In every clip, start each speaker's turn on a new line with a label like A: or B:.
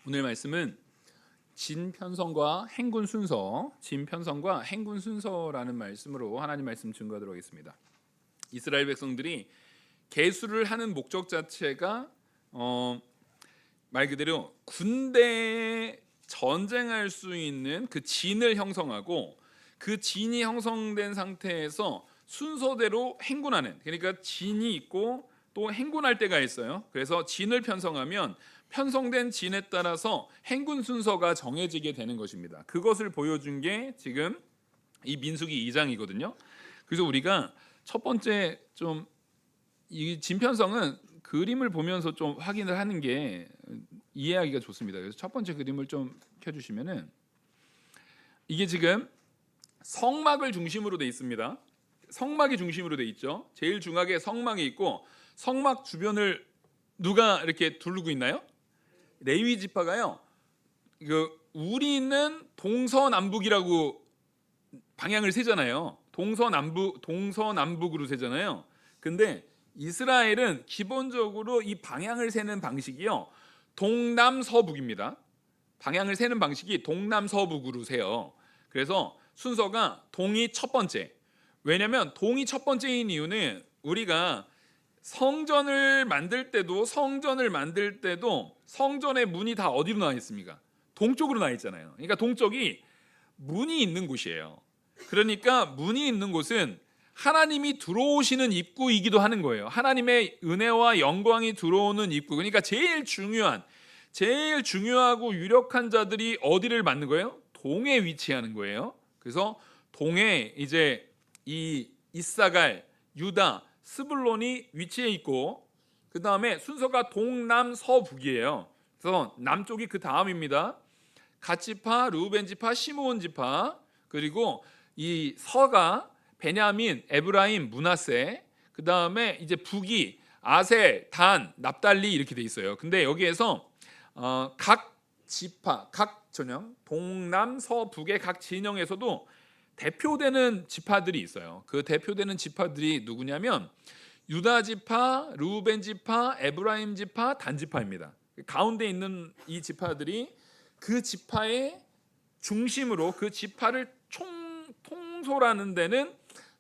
A: 오늘 말씀은 진편성과 행군 순서, 진편성과 행군 순서라는 말씀으로 하나님 말씀 증거하도록 하겠습니다. 이스라엘 백성들이 계수를 하는 목적 자체가 말 그대로 군대에 전쟁할 수 있는 그 진을 형성하고, 그 진이 형성된 상태에서 순서대로 행군하는, 그러니까 진이 있고 또 행군할 때가 있어요. 그래서 진을 편성하면 편성된 진에 따라서 행군 순서가 정해지게 되는 것입니다. 그것을 보여준 게 지금 이 민수기 2장이거든요. 그래서 우리가 첫 번째 좀 이 진편성은 그림을 보면서 좀 확인을 하는 게 이해하기가 좋습니다. 그래서 첫 번째 그림을 좀 켜주시면은, 이게 지금 성막을 중심으로 돼 있습니다. 성막이 중심으로 돼 있죠. 제일 중앙에 성막이 있고, 성막 주변을 누가 이렇게 두르고 있나요? 레위 지파가요. 우리는 동서남북이라고 방향을 세잖아요. 동서남북으로 세잖아요. 근데 이스라엘은 기본적으로 이 방향을 세는 방식이요, 동남서북입니다. 방향을 세는 방식이 동남서북으로 세요. 그래서 순서가 동이 첫 번째. 왜냐하면 동이 첫 번째인 이유는, 우리가 성전을 만들 때도 성전의 문이 다 어디로 나와 있습니까? 동쪽으로 나와 있잖아요. 그러니까 동쪽이 문이 있는 곳이에요. 그러니까 문이 있는 곳은 하나님이 들어오시는 입구이기도 하는 거예요. 하나님의 은혜와 영광이 들어오는 입구. 그러니까 제일 중요하고 유력한 자들이 어디를 맡는 거예요? 동에 위치하는 거예요. 그래서 동에 이제 이 이사갈, 유다, 스불론이 위치해 있고, 그 다음에 순서가 동남서북이에요. 그래서 남쪽이 그 다음입니다. 갓지파, 르우벤 지파, 시므온 지파, 그리고 이 서가 베냐민, 에브라임, 므낫세, 그 다음에 이제 북이 아셀, 단, 납달리 이렇게 돼 있어요. 근데 여기에서 각 지파, 각 전형, 동남서북의 각 진영에서도 대표되는 지파들이 있어요. 그 대표되는 지파들이 누구냐면 유다 지파, 르우벤 지파, 에브라임 지파, 단 지파입니다. 가운데 있는 이 지파들이 그 지파의 중심으로, 그 지파를 통솔하는 데는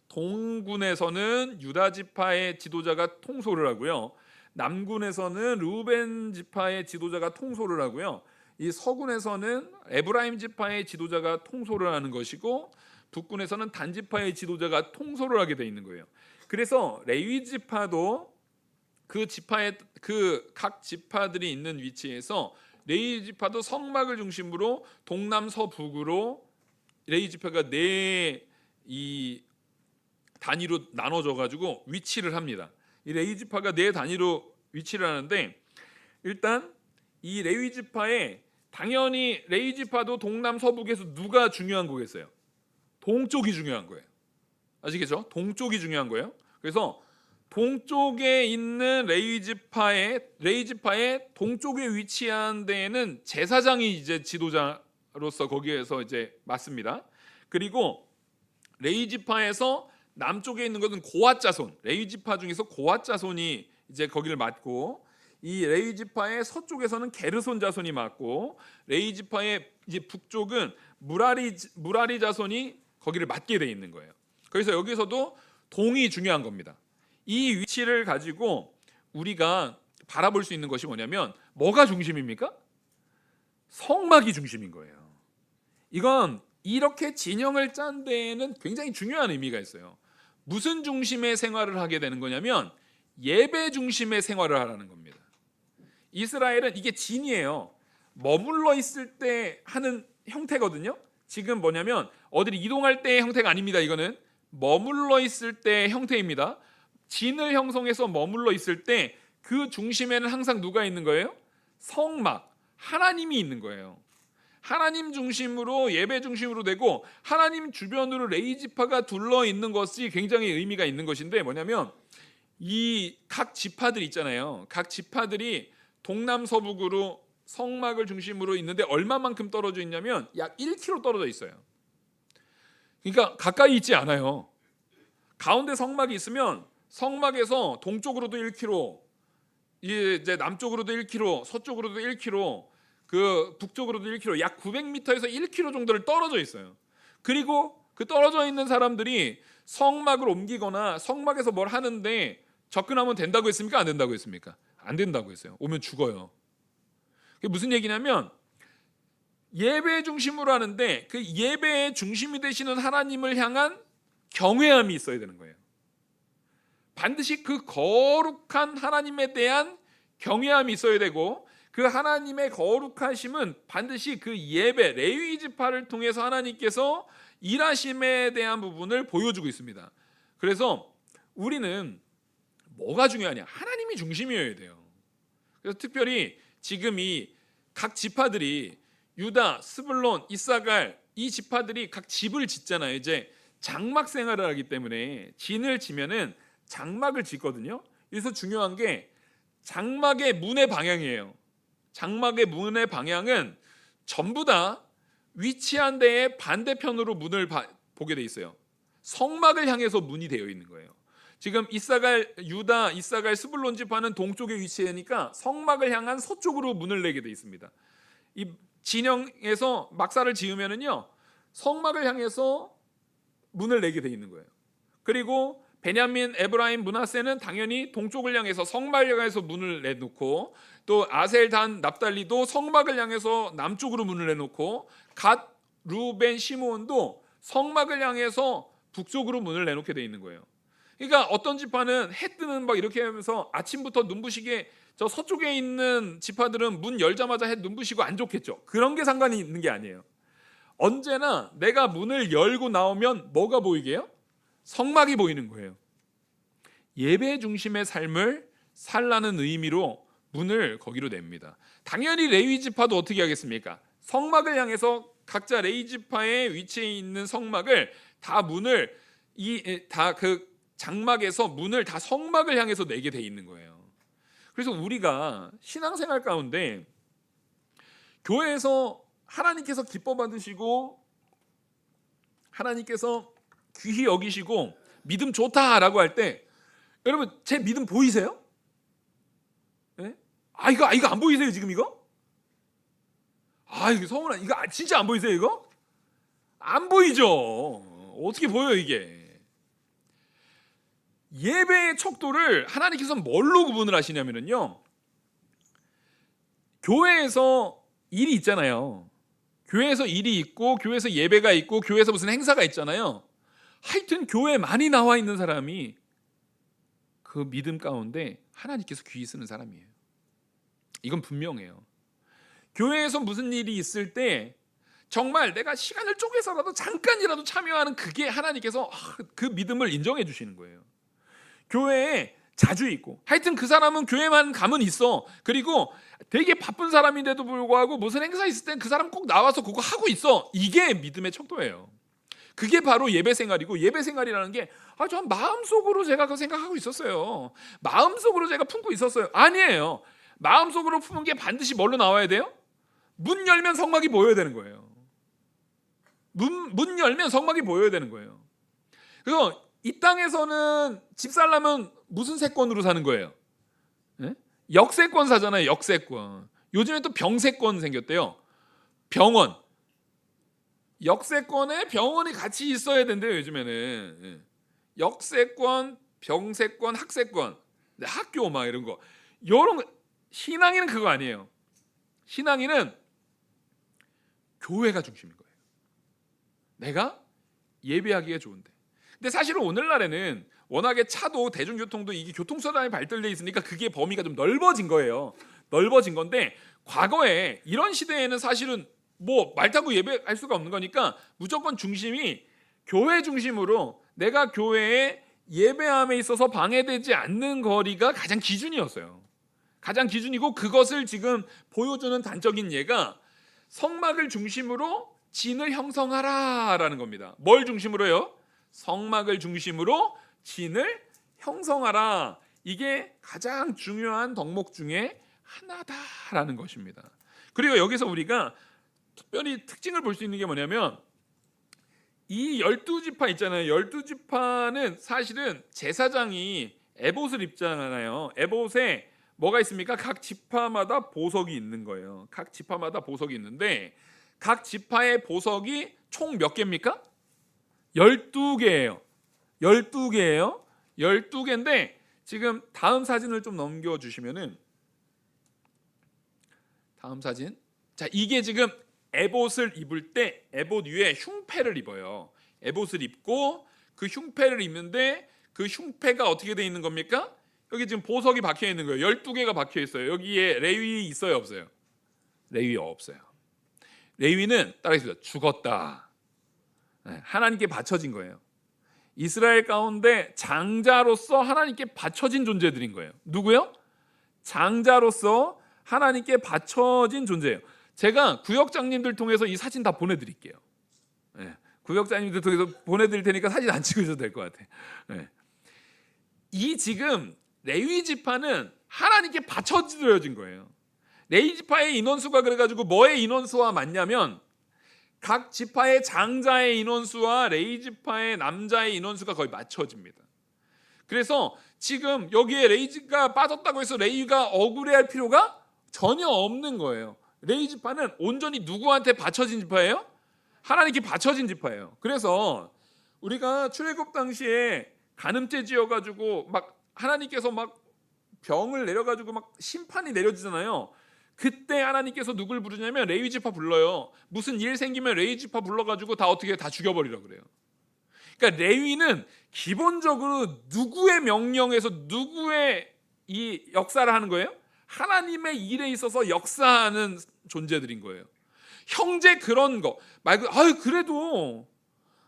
A: 동군에서는 유다 지파의 지도자가 통솔을 하고요, 남군에서는 르우벤 지파의 지도자가 통솔을 하고요, 이 서군에서는 에브라임 지파의 지도자가 통솔을 하는 것이고, 북군에서는 단 지파의 지도자가 통솔을 하게 돼 있는 거예요. 그래서 레위 지파도 그 지파의 그 각 지파들이 있는 위치에서 레위 지파도 성막을 중심으로 동남서북으로 레위 지파가 네 이 단위로 나눠져 가지고 위치를 합니다. 이 레위 지파가 네 단위로 위치를 하는데, 일단 이 레위 지파에 당연히 레위 지파도 동남서북에서 누가 중요한 거겠어요? 동쪽이 중요한 거예요. 아시겠죠? 동쪽이 중요한 거예요. 그래서 동쪽에 있는 레위 지파의 동쪽에 위치한 데에는 제사장이 이제 지도자로서 거기에서 이제 맡습니다. 그리고 레위 지파에서 남쪽에 있는 것은 고앗 자손, 레위 지파 중에서 고앗 자손이 이제 거기를 맡고, 이 레위 지파의 서쪽에서는 게르손 자손이 맡고, 레위 지파의 이제 북쪽은 무라리 자손이 거기를 맡게 돼 있는 거예요. 그래서 여기서도 동이 중요한 겁니다. 이 위치를 가지고 우리가 바라볼 수 있는 것이 뭐냐면, 뭐가 중심입니까? 성막이 중심인 거예요. 이건 이렇게 진영을 짠 데에는 굉장히 중요한 의미가 있어요. 무슨 중심의 생활을 하게 되는 거냐면, 예배 중심의 생활을 하라는 겁니다. 이스라엘은 이게 진이에요. 머물러 있을 때 하는 형태거든요. 지금 뭐냐면 어디를 이동할 때의 형태가 아닙니다. 이거는 머물러 있을 때의 형태입니다. 진을 형성해서 머물러 있을 때 그 중심에는 항상 누가 있는 거예요? 성막, 하나님이 있는 거예요. 하나님 중심으로, 예배 중심으로 되고, 하나님 주변으로 레위 지파가 둘러 있는 것이 굉장히 의미가 있는 것인데, 뭐냐면 이 각 지파들 있잖아요. 각 지파들이 동남서북으로 성막을 중심으로 있는데 얼마만큼 떨어져 있냐면 약 1km 떨어져 있어요. 그러니까 가까이 있지 않아요. 가운데 성막이 있으면 성막에서 동쪽으로도 1km, 이제 남쪽으로도 1km, 서쪽으로도 1km, 그 북쪽으로도 1km, 약 900m에서 1km 정도를 떨어져 있어요. 그리고 그 떨어져 있는 사람들이 성막을 옮기거나 성막에서 뭘 하는데 접근하면 된다고 했습니까? 안 된다고 했습니까? 안 된다고 했어요. 오면 죽어요. 그게 무슨 얘기냐면 예배 중심으로 하는데 그 예배의 중심이 되시는 하나님을 향한 경외함이 있어야 되는 거예요. 반드시 그 거룩한 하나님에 대한 경외함이 있어야 되고, 그 하나님의 거룩하심은 반드시 그 예배 레위 지파를 통해서 하나님께서 일하심에 대한 부분을 보여주고 있습니다. 그래서 우리는 뭐가 중요하냐? 하나님이 중심이어야 돼요. 그래서 특별히 지금 이 각 지파들이 유다, 스불론, 이사갈 이 지파들이 각 집을 짓잖아요. 이제 장막 생활을 하기 때문에 진을 지면은 장막을 짓거든요. 그래서 중요한 게 장막의 문의 방향이에요. 장막의 문의 방향은 전부 다 위치한 데의 반대편으로 문을 보게 돼 있어요. 성막을 향해서 문이 되어 있는 거예요. 지금 이사갈 유다, 이사갈 스불론 지파는 동쪽에 위치하니까 성막을 향한 서쪽으로 문을 내게 돼 있습니다. 이 진영에서 막사를 지으면은요 성막을 향해서 문을 내게 돼 있는 거예요. 그리고 베냐민, 에브라임, 므낫세는 당연히 동쪽을 향해서 성막을 향해서 문을 내놓고, 또 아셀, 단, 납달리도 성막을 향해서 남쪽으로 문을 내놓고, 갓, 루벤, 시므온도 성막을 향해서 북쪽으로 문을 내놓게 돼 있는 거예요. 그러니까 어떤 지파는 해 뜨는 막 이렇게 하면서 아침부터 눈부시게, 저 서쪽에 있는 지파들은 문 열자마자 해 눈부시고 안 좋겠죠. 그런 게 상관이 있는 게 아니에요. 언제나 내가 문을 열고 나오면 뭐가 보이게요? 성막이 보이는 거예요. 예배 중심의 삶을 살라는 의미로 문을 거기로 냅니다. 당연히 레위 지파도 어떻게 하겠습니까? 성막을 향해서 각자 레위 지파의 위치에 있는 성막을 다 문을 다 그 장막에서 문을 다 성막을 향해서 내게 돼 있는 거예요. 그래서 우리가 신앙생활 가운데 교회에서 하나님께서 기뻐 받으시고 하나님께서 귀히 여기시고 믿음 좋다라고 할 때, 여러분 제 믿음 보이세요? 네? 이거 안 보이세요 지금 이거? 이거 성훈아 이거 진짜 안 보이세요 이거? 안 보이죠. 어떻게 보여요 이게? 예배의 척도를 하나님께서 뭘로 구분을 하시냐면요, 교회에서 일이 있잖아요. 교회에서 일이 있고 교회에서 예배가 있고 교회에서 무슨 행사가 있잖아요. 하여튼 교회에 많이 나와 있는 사람이 그 믿음 가운데 하나님께서 귀히 쓰는 사람이에요. 이건 분명해요. 교회에서 무슨 일이 있을 때 정말 내가 시간을 쪼개서라도 잠깐이라도 참여하는, 그게 하나님께서 그 믿음을 인정해 주시는 거예요. 교회에 자주 있고, 하여튼 그 사람은 교회만 가면 있어. 그리고 되게 바쁜 사람인데도 불구하고 무슨 행사 있을 땐 그 사람 꼭 나와서 그거 하고 있어. 이게 믿음의 척도예요. 그게 바로 예배 생활이고, 예배 생활이라는 게 전 마음속으로 제가 그 생각하고 있었어요. 마음속으로 제가 품고 있었어요. 아니에요. 마음속으로 품은 게 반드시 뭘로 나와야 돼요? 문 열면 성막이 보여야 되는 거예요. 문 열면 성막이 보여야 되는 거예요. 그래서 이 땅에서는 집 살려면 무슨 세권으로 사는 거예요? 네? 역세권 사잖아요. 역세권. 요즘에 또 병세권 생겼대요. 병원. 역세권에 병원이 같이 있어야 된대요. 요즘에는. 역세권, 병세권, 학세권, 학교 막 이런 거. 이런 거. 신앙인은 그거 아니에요. 신앙인은 교회가 중심인 거예요. 내가 예배하기가 좋은데. 근데 사실은 오늘날에는 워낙에 차도 대중교통도 이게 교통수단이 발달돼 있으니까 그게 범위가 좀 넓어진 거예요. 넓어진 건데, 과거에 이런 시대에는 사실은 뭐 말 타고 예배할 수가 없는 거니까 무조건 중심이 교회 중심으로, 내가 교회에 예배함에 있어서 방해되지 않는 거리가 가장 기준이었어요. 가장 기준이고, 그것을 지금 보여주는 단적인 예가 성막을 중심으로 진을 형성하라라는 겁니다. 뭘 중심으로요? 성막을 중심으로 진을 형성하라. 이게 가장 중요한 덕목 중에 하나다라는 것입니다. 그리고 여기서 우리가 특별히 특징을 볼 수 있는 게 뭐냐면, 이 12지파 있잖아요. 12지파는 사실은 제사장이 에봇을 입잖아요. 에봇에 뭐가 있습니까? 각 지파마다 보석이 있는 거예요. 각 지파마다 보석이 있는데 각 지파의 보석이 총 몇 개입니까? 12개예요. 12개예요. 12개인데 지금 다음 사진을 좀 넘겨 주시면은 다음 사진. 자, 이게 지금 에봇을 입을 때 에봇 위에 흉패를 입어요. 에봇을 입고 그 흉패를 입는데 그 흉패가 어떻게 돼 있는 겁니까? 여기 지금 보석이 박혀 있는 거예요. 12개가 박혀 있어요. 여기에 레위 있어요, 없어요? 레위 없어요. 레위는 따라해주세요. 죽었다. 네, 하나님께 바쳐진 거예요. 이스라엘 가운데 장자로서 하나님께 바쳐진 존재들인 거예요. 누구요? 장자로서 하나님께 바쳐진 존재예요. 제가 구역장님들 통해서 이 사진 다 보내드릴게요. 네, 구역장님들 통해서 보내드릴 테니까 사진 안 찍으셔도 될 것 같아요. 네. 이 지금 레위 지파는 하나님께 바쳐드려진 거예요. 레위 지파의 인원수가 그래가지고 뭐의 인원수와 맞냐면 각 지파의 장자의 인원수와 레위 지파의 남자의 인원수가 거의 맞춰집니다. 그래서 지금 여기에 레위가 빠졌다고 해서 레위가 억울해할 필요가 전혀 없는 거예요. 레위 지파는 온전히 누구한테 바쳐진 지파예요? 하나님께 바쳐진 지파예요. 그래서 우리가 출애굽 당시에 간음죄 지어가지고 막 하나님께서 막 병을 내려가지고 막 심판이 내려지잖아요. 그때 하나님께서 누굴 부르냐면 레위 지파 불러요. 무슨 일 생기면 레위 지파 불러가지고 다 어떻게 다 죽여버리라 그래요. 그러니까 레위는 기본적으로 누구의 명령에서 누구의 이 역사를 하는 거예요? 하나님의 일에 있어서 역사하는 존재들인 거예요. 형제 그런 거 말고 그래도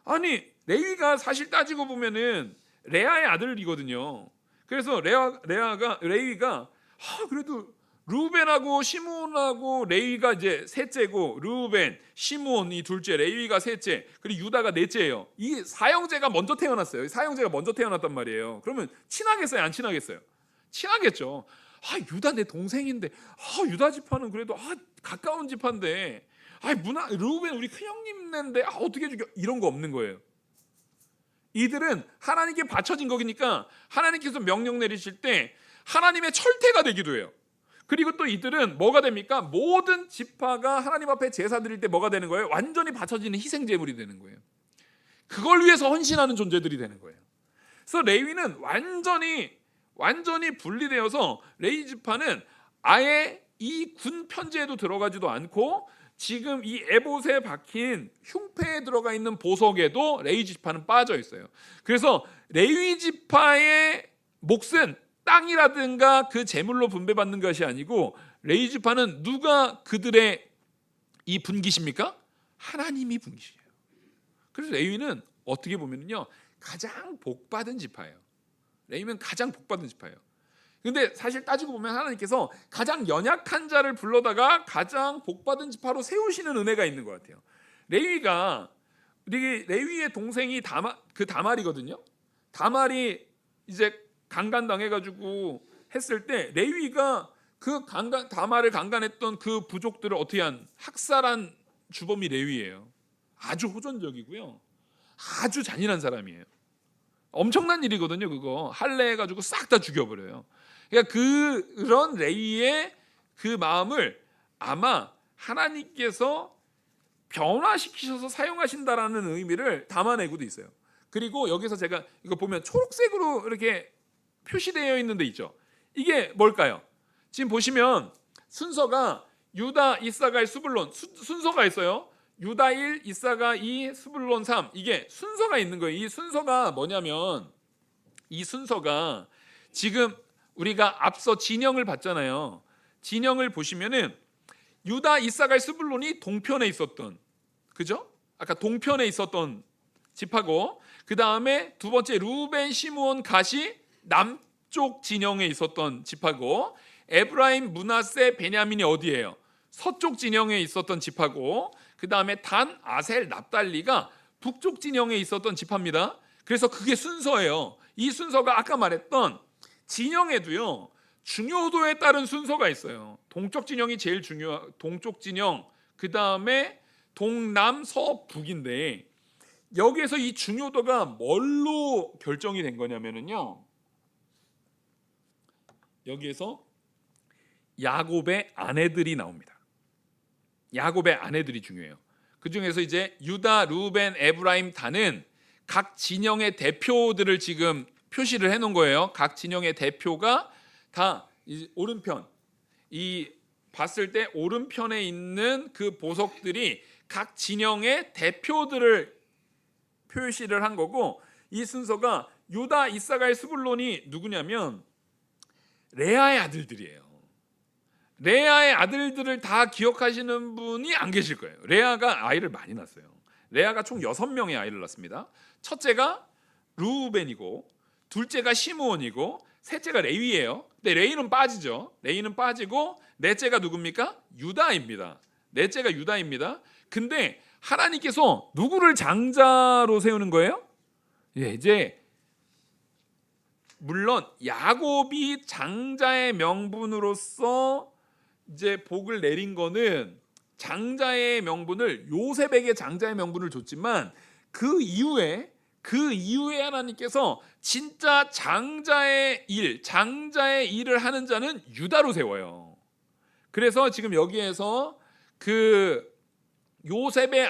A: 아니 레위가 사실 따지고 보면은 레아의 아들이거든요. 그래서 레위가 그래도 루벤하고 시므온하고 레위가 이제 셋째고 루벤, 시므온 이 둘째, 레위가 셋째, 그리고 유다가 넷째예요. 이 사형제가 먼저 태어났어요. 사형제가 먼저 태어났단 말이에요. 그러면 친하겠어요? 안 친하겠어요? 친하겠죠. 유다 내 동생인데 유다 지파는 그래도 가까운 지파인데 루벤 우리 큰형님인데 어떻게 죽여? 이런 거 없는 거예요. 이들은 하나님께 바쳐진 거니까 하나님께서 명령 내리실 때 하나님의 철퇴가 되기도 해요. 그리고 또 이들은 뭐가 됩니까? 모든 지파가 하나님 앞에 제사 드릴 때 뭐가 되는 거예요? 완전히 바쳐지는 희생 제물이 되는 거예요. 그걸 위해서 헌신하는 존재들이 되는 거예요. 그래서 레위는 완전히 분리되어서 레위 지파는 아예 이 군 편제에도 들어가지도 않고 지금 이 에봇에 박힌 흉패에 들어가 있는 보석에도 레위 지파는 빠져 있어요. 그래서 레위 지파의 몫은 땅이라든가 그 재물로 분배받는 것이 아니고 레위 지파는 누가 그들의 이 분깃입니까? 하나님이 분깃이에요. 그래서 레위는 어떻게 보면요 가장 복받은 지파예요. 레위는 가장 복받은 지파예요. 근데 사실 따지고 보면 하나님께서 가장 연약한 자를 불러다가 가장 복받은 지파로 세우시는 은혜가 있는 것 같아요. 레위의 동생이 다말이거든요. 다말이 이제 강간당해가지고 했을 때 레위가 다말을 강간했던 그 부족들을 어떻게 학살한 주범이 레위예요. 아주 호전적이고요. 아주 잔인한 사람이에요. 엄청난 일이거든요. 그거 할례해가지고 싹 다 죽여버려요. 그러니까 그런 레위의 그 마음을 아마 하나님께서 변화시키셔서 사용하신다라는 의미를 담아내고도 있어요. 그리고 여기서 제가 이거 보면 초록색으로 이렇게 표시되어 있는 데 있죠. 이게 뭘까요? 지금 보시면 순서가 유다, 이사갈, 스불론 순서가 있어요. 유다 1, 이사가 2, 스불론 3 이게 순서가 있는 거예요. 이 순서가 뭐냐면 이 순서가 지금 우리가 앞서 진영을 봤잖아요. 진영을 보시면은 유다, 이사갈, 스불론이 동편에 있었던 그죠? 아까 동편에 있었던 지파고 그 다음에 두 번째 루벤, 시므온, 갓이 남쪽 진영에 있었던 지파고 에브라임, 므낫세, 베냐민이 어디예요? 서쪽 진영에 있었던 지파고 그 다음에 단, 아셀, 납달리가 북쪽 진영에 있었던 지파입니다. 그래서 그게 순서예요. 이 순서가 아까 말했던 진영에도요 중요도에 따른 순서가 있어요. 동쪽 진영이 제일 동쪽 진영 그 다음에 동남서북인데 여기에서 이 중요도가 뭘로 결정이 된 거냐면요 여기에서 야곱의 아내들이 나옵니다. 야곱의 아내들이 중요해요. 그 중에서 이제 유다, 루벤, 에브라임, 단은 각 진영의 대표들을 지금 표시를 해놓은 거예요. 각 진영의 대표가 다 오른편, 이 봤을 때 오른편에 있는 그 보석들이 각 진영의 대표들을 표시를 한 거고, 이 순서가 유다, 이사갈, 스불론이 누구냐면 레아의 아들들이에요. 레아의 아들들을 다 기억하시는 분이 안 계실 거예요. 레아가 아이를 많이 낳았어요. 레아가 총 6명의 아이를 낳습니다. 첫째가 루벤이고, 둘째가 시므온이고, 셋째가 레위예요. 근데 레위는 빠지죠. 레위는 빠지고, 넷째가 누굽니까? 유다입니다. 넷째가 유다입니다. 근데 하나님께서 누구를 장자로 세우는 거예요? 예, 이제 물론 야곱이 장자의 명분으로서 이제 복을 내린 거는, 장자의 명분을 요셉에게 장자의 명분을 줬지만 그 이후에 하나님께서 진짜 장자의 일을 하는 자는 유다로 세워요. 그래서 지금 여기에서 그 요셉의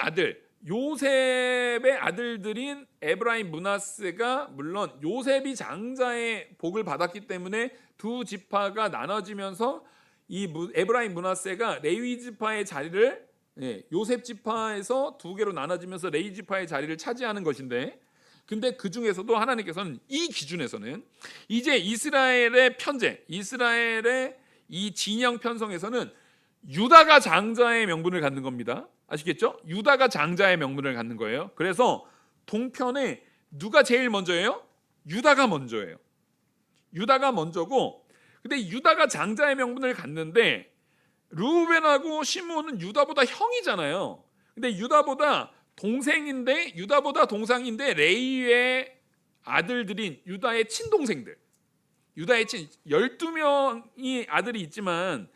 A: 아들들인 에브라임, 므낫세가, 물론 요셉이 장자의 복을 받았기 때문에 두 지파가 나눠지면서 이 에브라임, 므낫세가 레위 지파의 자리를, 요셉 지파에서 두 개로 나눠지면서 레위 지파의 자리를 차지하는 것인데, 근데 그 중에서도 하나님께서는, 이 기준에서는 이제 이스라엘의 편제, 이스라엘의 이 진영 편성에서는 유다가 장자의 명분을 갖는 겁니다. 아시겠죠? 유다가 장자의 명분을 갖는 거예요. 그래서 동편에 누가 제일 먼저예요? 유다가 먼저예요. 유다가 먼저고, 근데 유다가 장자의 명분을 갖는데 르우벤하고 시므온은 유다보다 형이잖아요. 근데 유다보다 동상인데 레위의 아들들인 유다의 친동생들, 유다의 12명이 아들이 있지만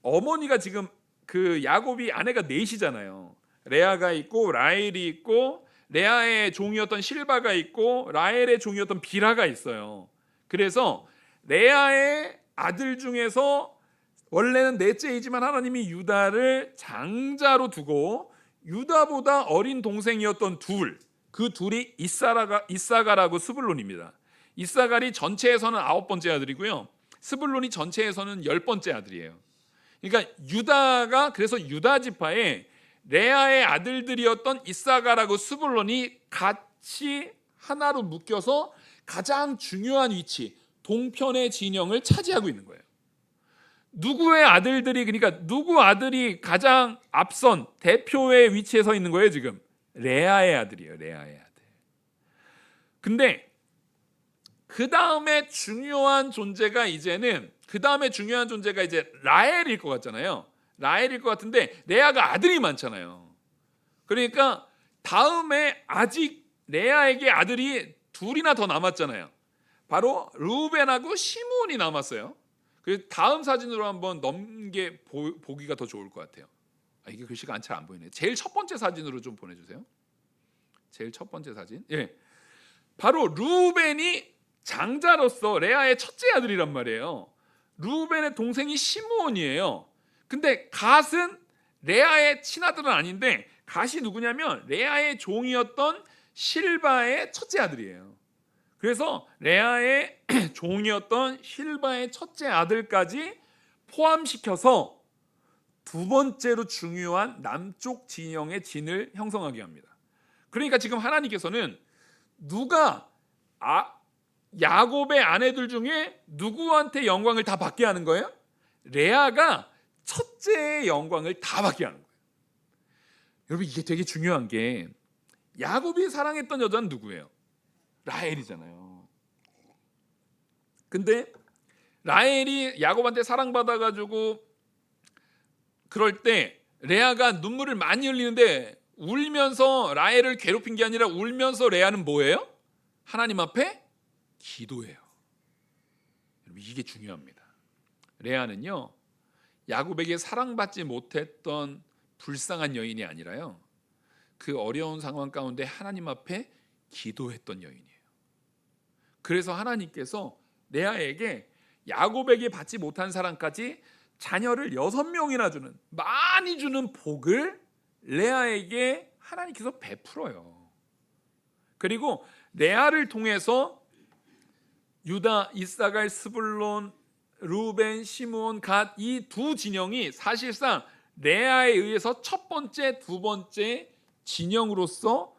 A: 어머니가 지금 그 야곱이 아내가 넷이잖아요. 레아가 있고 라헬이 있고, 레아의 종이었던 실바가 있고, 라헬의 종이었던 비라가 있어요. 그래서 레아의 아들 중에서 원래는 넷째이지만 하나님이 유다를 장자로 두고, 유다보다 어린 동생이었던 그 둘이 이사갈하고 스불론입니다. 이사갈이 전체에서는 9번째 아들이고요, 스불론이 전체에서는 10번째 아들이에요. 그러니까 유다가, 그래서 유다 지파에 레아의 아들들이었던 이사갈하고 스불론이 같이 하나로 묶여서 가장 중요한 위치, 동편의 진영을 차지하고 있는 거예요. 누구의 아들들이, 그러니까 누구 아들이 가장 앞선 대표의 위치에 서 있는 거예요 지금? 레아의 아들이에요. 레아의 아들. 근데 그 다음에 중요한 존재가 이제 라헬일 것 같잖아요. 라헬일 것 같은데 레아가 아들이 많잖아요. 그러니까 다음에 아직 레아에게 아들이 둘이나 더 남았잖아요. 바로 루벤하고 시므온이 남았어요. 그 다음 사진으로 한번 넘게 보기가 더 좋을 것 같아요. 이게 글씨가 잘 안 보이네요. 제일 첫 번째 사진으로 좀 보내주세요. 제일 첫 번째 사진. 예, 바로 루벤이 장자로서 레아의 첫째 아들이란 말이에요. 루벤의 동생이 시므온이에요. 근데 갓은 레아의 친아들은 아닌데, 갓이 누구냐면 레아의 종이었던 실바의 첫째 아들이에요. 그래서 레아의 종이었던 실바의 첫째 아들까지 포함시켜서 두 번째로 중요한 남쪽 진영의 진을 형성하게 합니다. 그러니까 지금 하나님께서는 야곱의 아내들 중에 누구한테 영광을 다 받게 하는 거예요? 레아가 첫째의 영광을 다 받게 하는 거예요. 여러분, 이게 되게 중요한 게, 야곱이 사랑했던 여자는 누구예요? 라헬이잖아요. 근데 라헬이 야곱한테 사랑받아가지고 그럴 때 레아가 눈물을 많이 흘리는데, 울면서 라헬을 괴롭힌 게 아니라 울면서 레아는 뭐예요? 하나님 앞에 기도해요. 여러분, 이게 중요합니다. 레아는요, 야곱에게 사랑받지 못했던 불쌍한 여인이 아니라요, 그 어려운 상황 가운데 하나님 앞에 기도했던 여인이에요. 그래서 하나님께서 레아에게 야곱에게 받지 못한 사랑까지 자녀를 6명이나 주는, 많이 주는 복을 레아에게 하나님께서 베풀어요. 그리고 레아를 통해서 유다, 이사갈, 스불론, 루벤, 시므온, 갓 이 두 진영이 사실상 레아에 의해서 첫 번째, 두 번째 진영으로서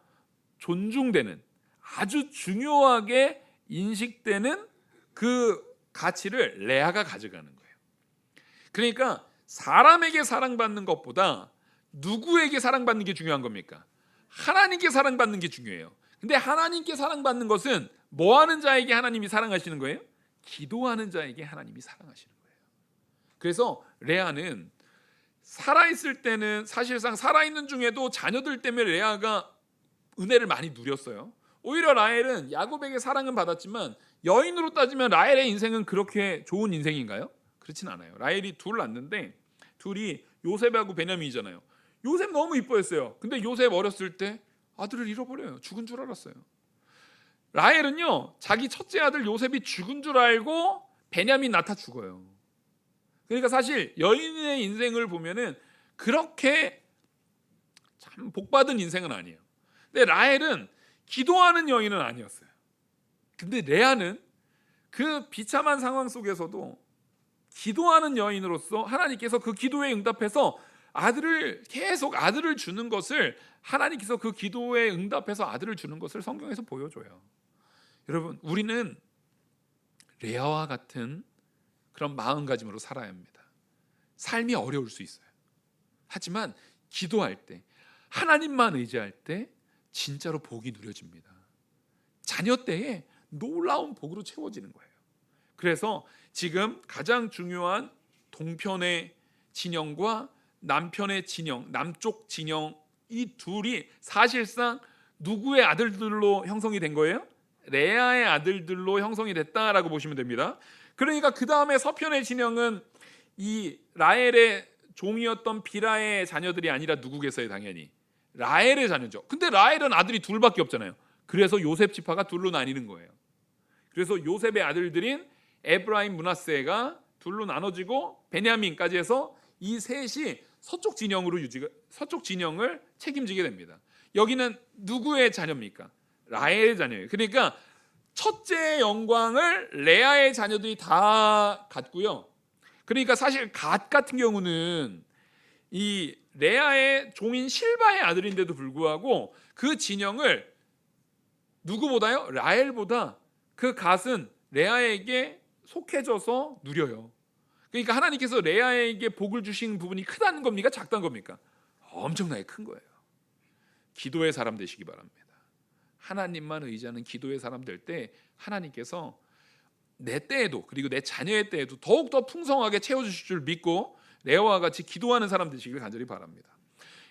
A: 존중되는, 아주 중요하게 인식되는 그 가치를 레아가 가져가는 거예요. 그러니까 사람에게 사랑받는 것보다 누구에게 사랑받는 게 중요한 겁니까? 하나님께 사랑받는 게 중요해요. 근데 하나님께 사랑받는 것은 뭐 하는 자에게 하나님이 사랑하시는 거예요? 기도하는 자에게 하나님이 사랑하시는 거예요. 그래서 레아는 살아있을 때는 사실상 살아있는 중에도 자녀들 때문에 레아가 은혜를 많이 누렸어요. 오히려 라헬은 야곱에게 사랑은 받았지만 여인으로 따지면 라헬의 인생은 그렇게 좋은 인생인가요? 그렇진 않아요. 라헬이 둘 낳는데 둘이 요셉하고 베냐민이잖아요. 요셉 너무 이뻐했어요. 근데 요셉 어렸을 때 아들을 잃어버려요. 죽은 줄 알았어요. 라헬은요, 자기 첫째 아들 요셉이 죽은 줄 알고 베냐민 낳다 죽어요. 그러니까 사실 여인의 인생을 보면은 그렇게 참 복받은 인생은 아니에요. 근데 라헬은 기도하는 여인은 아니었어요. 근데 레아는 그 비참한 상황 속에서도 기도하는 여인으로서 하나님께서 그 기도에 응답해서 계속 아들을 주는 것을, 하나님께서 그 기도에 응답해서 아들을 주는 것을 성경에서 보여줘요. 여러분, 우리는 레아와 같은 그런 마음가짐으로 살아야 합니다. 삶이 어려울 수 있어요. 하지만 기도할 때, 하나님만 의지할 때 진짜로 복이 누려집니다. 자녀 때에 놀라운 복으로 채워지는 거예요. 그래서 지금 가장 중요한 동편의 진영과 남편의 진영, 남쪽 진영, 이 둘이 사실상 누구의 아들들로 형성이 된 거예요? 레아의 아들들로 형성이 됐다라고 보시면 됩니다. 그러니까 그 다음에 서편의 진영은 이 라헬의 종이었던 비라의 자녀들이 아니라 누구겠어요? 당연히 라헬의 자녀죠. 근데 라헬은 아들이 둘밖에 없잖아요. 그래서 요셉 지파가 둘로 나뉘는 거예요. 그래서 요셉의 아들들인 에브라임, 므낫세가 둘로 나눠지고 베냐민까지 해서 이 셋이 서쪽 진영을 책임지게 됩니다. 여기는 누구의 자녀입니까? 라헬의 자녀예요. 그러니까 첫째의 영광을 레아의 자녀들이 다 갖고요. 그러니까 사실 갓 같은 경우는 이 레아의 종인 실바의 아들인데도 불구하고 그 진영을 누구보다요? 라헬보다 그 갓은 레아에게 속해져서 누려요. 그러니까 하나님께서 레아에게 복을 주신 부분이 크다는 겁니까? 작다는 겁니까? 엄청나게 큰 거예요. 기도의 사람 되시기 바랍니다. 하나님만 의지하는 기도의 사람 될 때 하나님께서 내 때에도, 그리고 내 자녀의 때에도 더욱더 풍성하게 채워주실 줄 믿고 레아와 같이 기도하는 사람 되시길 간절히 바랍니다.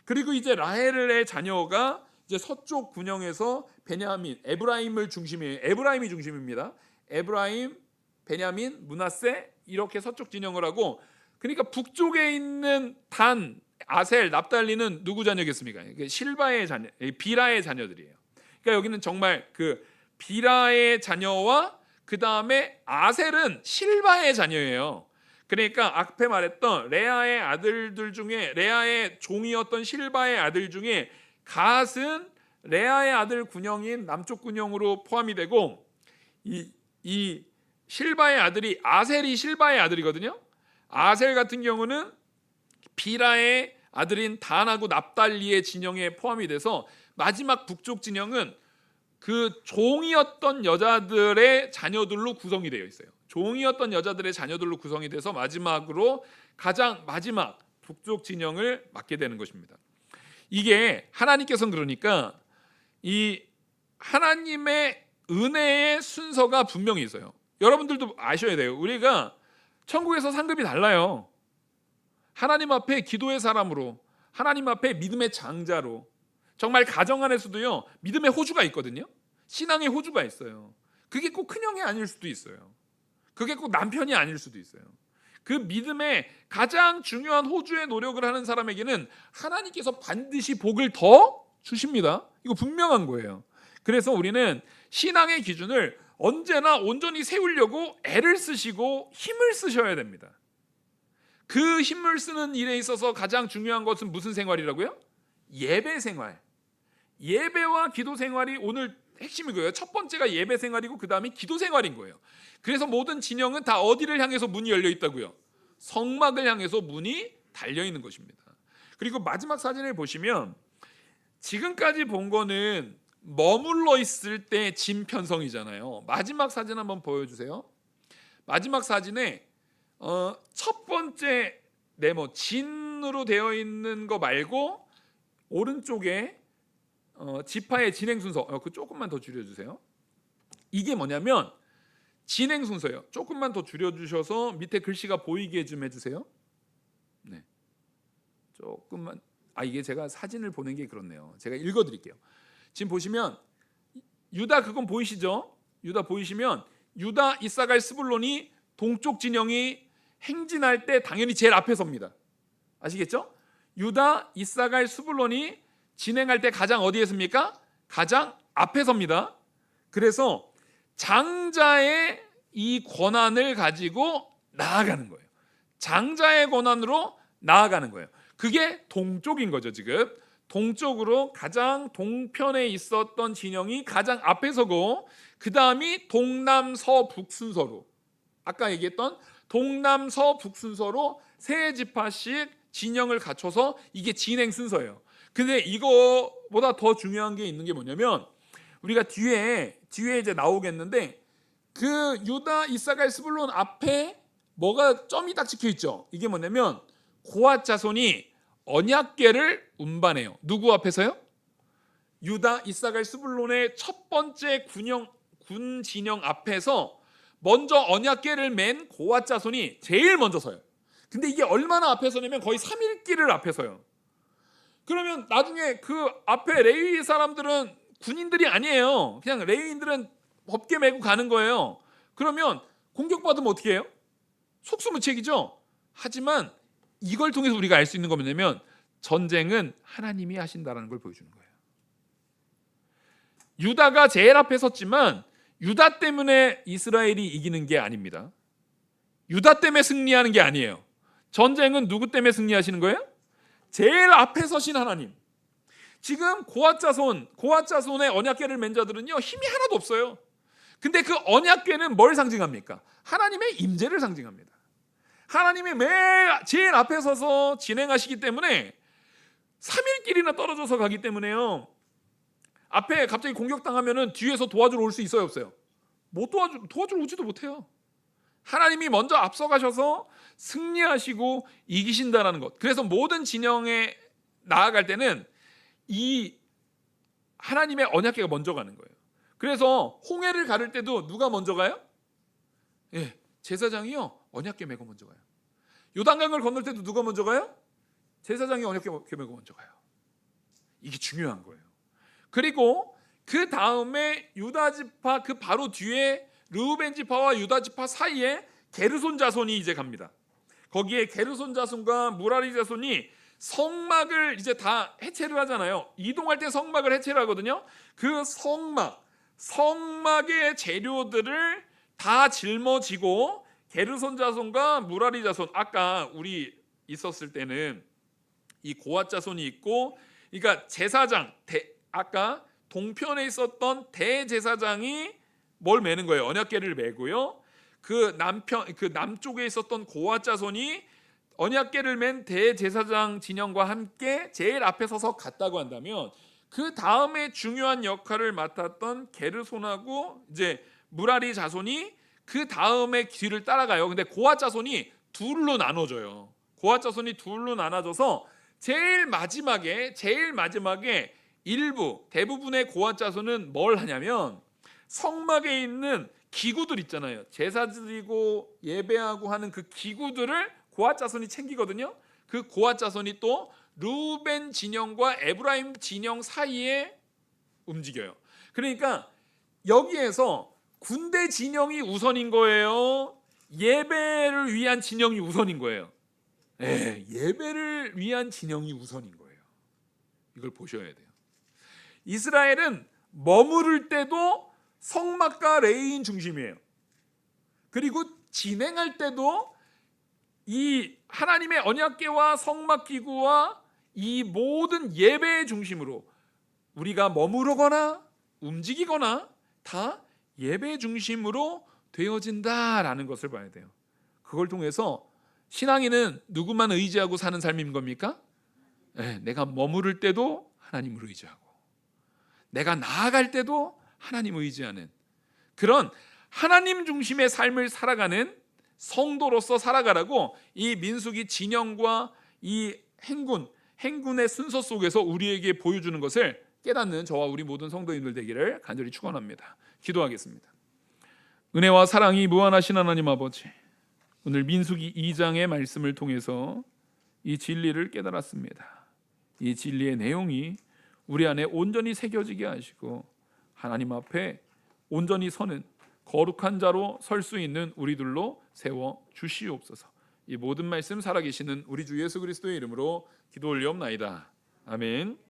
A: 그리고 이제 라헬의 자녀가 이제 서쪽 군영에서 베냐민, 에브라임이 중심입니다. 에브라임, 베냐민, 므낫세, 이렇게 서쪽 진영을 하고, 그러니까 북쪽에 있는 단, 아셀, 납달리는 누구 자녀겠습니까? 실바의 자녀, 비라의 자녀들이에요. 그러니까 여기는 정말 그 비라의 자녀와 그 다음에 아셀은 실바의 자녀예요. 그러니까 앞에 말했던 레아의 아들들 중에, 레아의 종이었던 실바의 아들 중에 갓은 레아의 아들 군영인 남쪽 군영으로 포함이 되고, 이 실바의 아들이 아셀이 실바의 아들이거든요. 아셀 같은 경우는 비라의 아들인 단하고 납달리의 진영에 포함이 돼서 마지막 북쪽 진영은 그 종이었던 여자들의 자녀들로 구성이 되어 있어요. 종이었던 여자들의 자녀들로 구성이 돼서 마지막으로 가장 마지막 북쪽 진영을 맡게 되는 것입니다. 이게 하나님께서는 그러니까 이 하나님의 은혜의 순서가 분명히 있어요. 여러분들도 아셔야 돼요. 우리가 천국에서 상급이 달라요. 하나님 앞에 기도의 사람으로, 하나님 앞에 믿음의 장자로, 정말 가정 안에서도요 믿음의 호주가 있거든요. 신앙의 호주가 있어요. 그게 꼭 큰형이 아닐 수도 있어요. 그게 꼭 남편이 아닐 수도 있어요. 그 믿음의 가장 중요한 호주의 노력을 하는 사람에게는 하나님께서 반드시 복을 더 주십니다. 이거 분명한 거예요. 그래서 우리는 신앙의 기준을 언제나 온전히 세우려고 애를 쓰시고 힘을 쓰셔야 됩니다. 그 힘을 쓰는 일에 있어서 가장 중요한 것은 무슨 생활이라고요? 예배 생활. 예배와 기도 생활이 오늘 핵심이고요. 첫 번째가 예배 생활이고 그 다음이 기도 생활인 거예요. 그래서 모든 진영은 다 어디를 향해서 문이 열려 있다고요? 성막을 향해서 문이 달려 있는 것입니다. 그리고 마지막 사진을 보시면 지금까지 본 거는 머물러 있을 때 진 편성이잖아요. 마지막 사진 한번 보여주세요. 마지막 사진에 첫 번째 네모 진으로 되어 있는 거 말고 오른쪽에 지파의 진행 순서 그 조금만 더 줄여주세요. 이게 뭐냐면 진행 순서예요. 조금만 더 줄여주셔서 밑에 글씨가 보이게 좀 해주세요. 네, 조금만. 이게 제가 사진을 보낸 게 그렇네요. 제가 읽어드릴게요. 지금 보시면 유다 그건 보이시죠? 유다 보이시면 유다, 이사갈, 스불론이 동쪽 진영이 행진할 때 당연히 제일 앞에 섭니다. 아시겠죠? 유다, 이사갈, 스불론이 진행할 때 가장 어디에 섭니까? 가장 앞에 섭니다. 그래서 장자의 이 권한을 가지고 나아가는 거예요. 장자의 권한으로 나아가는 거예요. 그게 동쪽인 거죠. 지금 동쪽으로 가장 동편에 있었던 진영이 가장 앞에 서고 그 다음이 동남서북 순서로 아까 얘기했던 동남서북 순서로 세 지파씩 진영을 갖춰서 이게 진행 순서예요. 근데 이거보다 더 중요한 게 있는 게 뭐냐면 우리가 뒤에 이제 나오겠는데 그 유다, 이사갈, 스불론 앞에 뭐가 점이 딱 찍혀 있죠. 이게 뭐냐면 고앗 자손이 언약궤를 운반해요. 누구 앞에서요? 유다, 이사갈, 스불론의 첫 번째 군 진영 앞에서 먼저 언약궤를 맨 고앗 자손이 제일 먼저 서요. 근데 이게 얼마나 앞에 서냐면 거의 3일길을 앞에 서요. 그러면 나중에 그 앞에 레위 사람들은 군인들이 아니에요. 그냥 레위인들은 법궤 메고 가는 거예요. 그러면 공격받으면 어떻게 해요? 속수무책이죠. 하지만 이걸 통해서 우리가 알 수 있는 건 뭐냐면 전쟁은 하나님이 하신다라는 걸 보여주는 거예요. 유다가 제일 앞에 섰지만 유다 때문에 이스라엘이 이기는 게 아닙니다. 유다 때문에 승리하는 게 아니에요. 전쟁은 누구 때문에 승리하시는 거예요? 제일 앞에 서신 하나님. 지금 고앗 자손의 언약궤를 맨 자들은요 힘이 하나도 없어요. 근데 그 언약궤는 뭘 상징합니까? 하나님의 임재를 상징합니다. 하나님이 제일 앞에 서서 진행하시기 때문에 3일길이나 떨어져서 가기 때문에요. 앞에 갑자기 공격당하면은 뒤에서 도와주러 올 수 있어요, 없어요? 못 도와주러 오지도 못해요. 하나님이 먼저 앞서가셔서 승리하시고 이기신다라는 것. 그래서 모든 진영에 나아갈 때는 이 하나님의 언약궤가 먼저 가는 거예요. 그래서 홍해를 가를 때도 누가 먼저 가요? 제사장이요. 언약궤 메고 먼저 가요. 요단강을 건널 때도 누가 먼저 가요? 제사장이 언약궤 메고 먼저 가요. 이게 중요한 거예요. 그리고 그 다음에 유다 지파 그 바로 뒤에 르우벤 지파와 유다 지파 사이에 게르손 자손이 이제 갑니다. 거기에 게르손 자손과 무라리 자손이 성막을 이제 다 해체를 하잖아요. 이동할 때 성막을 해체를 하거든요. 그 성막의 재료들을 다 짊어지고 게르손 자손과 무라리 자손, 아까 우리 있었을 때는 이 고앗 자손이 있고, 그러니까 제사장 아까 동편에 있었던 대제사장이 뭘 메는 거예요? 언약궤를 메고요. 그 남쪽에 있었던 고앗 자손이 언약궤를 맨 대제사장 진영과 함께 제일 앞에 서서 갔다고 한다면 그 다음에 중요한 역할을 맡았던 게르손하고 이제 무라리 자손이 그 다음에 뒤를 따라가요. 근데 고앗 자손이 둘로 나눠져요. 고앗 자손이 둘로 나눠져서 제일 마지막에 대부분의 고앗 자손은 뭘 하냐면 성막에 있는 기구들 있잖아요. 제사 드리고 예배하고 하는 그 기구들을 고앗 자손이 챙기거든요. 그 고앗 자손이 또 르우벤 진영과 에브라임 진영 사이에 움직여요. 그러니까 여기에서 군대 진영이 우선인 거예요? 예배를 위한 진영이 우선인 거예요? 예배를 위한 진영이 우선인 거예요. 이걸 보셔야 돼요. 이스라엘은 머무를 때도 성막과 레위인 중심이에요. 그리고 진행할 때도 이 하나님의 언약궤와 성막기구와 이 모든 예배의 중심으로 우리가 머무르거나 움직이거나 다 예배 중심으로 되어진다라는 것을 봐야 돼요. 그걸 통해서 신앙인은 누구만 의지하고 사는 삶인 겁니까? 네, 내가 머무를 때도 하나님을 의지하고 내가 나아갈 때도 하나님을 의지하는 그런 하나님 중심의 삶을 살아가는 성도로서 살아가라고 이 민수기 진영과 이 행군의 순서 속에서 우리에게 보여주는 것을 깨닫는 저와 우리 모든 성도인들 되기를 간절히 축원합니다. 기도하겠습니다. 은혜와 사랑이 무한하신 하나님 아버지, 오늘 민수기 2장의 말씀을 통해서 이 진리를 깨달았습니다. 이 진리의 내용이 우리 안에 온전히 새겨지게 하시고 하나님 앞에 온전히 서는 거룩한 자로 설 수 있는 우리들로 세워 주시옵소서. 이 모든 말씀 살아계시는 우리 주 예수 그리스도의 이름으로 기도 올리옵나이다. 아멘.